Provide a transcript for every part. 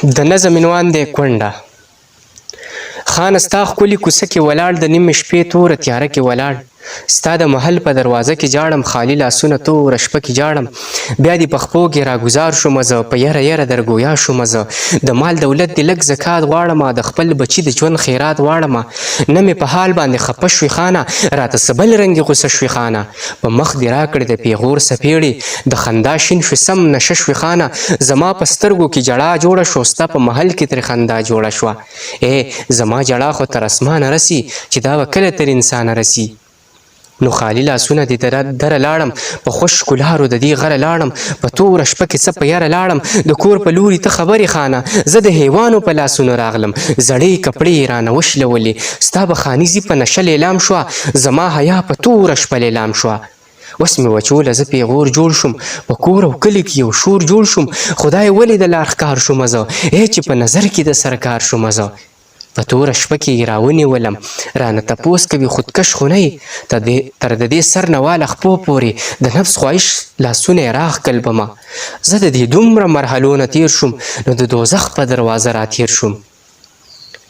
د نظم عنوان دی کونډه. خان ستا ښکلي کوڅه کې ولاړ، د نیمې شپې توره تیاره کې ولاړ. ستا د محل په دروازه کې جاړم، خالي لاسونه توره شپه کې جاړم. بیا دې په خپو کې راګزار شومه زه، په یره یره درګویا شومه زه. د مال دولت دې لږ زکات غواړمه، د خپل بچي د ژوند خیرات غواړمه. نه مې په حال باندې خفه شوې خانه، راته څه بل رنګې غوسه شوې خانه. په مخ دې راکړې د پیغور څپېړې، د خندا شین شوې سم نشه شوې خانه. زما په سترګو کې ژړا جوړه شوه، ستا په محل کې ترې خندا جوړه شوه. زما ژړا خو تر اسمانه رسي، چې دا به کله تر انسانه رسي. نو خالي لاسونه دې دره لاړم، په خوشکو لارو د دې غره لاړم. په توره شپه کې څه په یره لاړم، د کور په لوري ته خبرې خانه. زه د حیوانو په لاسونو راغلم، زړې کپړې یې رانه وشلولې. ستا به خانیزي په نشه لیلام شوه، زما حیا په توره شپه لیلام شوه. اوس مې وچوله زه پیغور جوړ شوم، په کور او کلي کې یو شور جوړ شوم. خدای ولې د لار ښکار شومه زه، چې په نظر کې د سرکار شومه زه. په توره شپه کې یې راونیولم، رانه تپوس کوي خودکش خو نه یې. تر د دې سر نه واله خپو پورې د نفس خواهش لاسونه یې راښکل بمه. زه د دې دومره مرحلو نه تیر شوم، نو د دوزخ په دروازه راتیر شوم.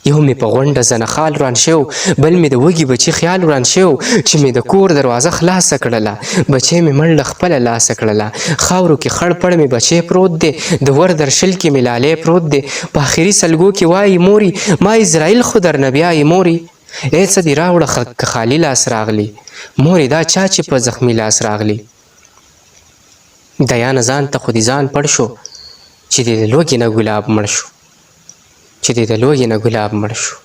یو مې په غونډه زنخال وران شو، بل مې د وږي بچي خیال وران شو. چې مې د کور دروازه خلاصه کړله، بچی مې مړ له خپله لاسه کړله. خاورو کې خړ پړ مې بچی پروت دی، د ور درشل کې مې لالی پروت دی. په آخري سلګو کې وایي موري، ما اسرائیل خو درنه بیایي موري. څه دې راوړه که خالي لاس راغلی، مورې دا چا چې په زخمي لاس راغلی. دیانه ځان ته خو دې ځان پړ شو، چې دې د لوږې نه ګلاب مړ شو، چې دې د لوږې نه ګلاب مړ شو.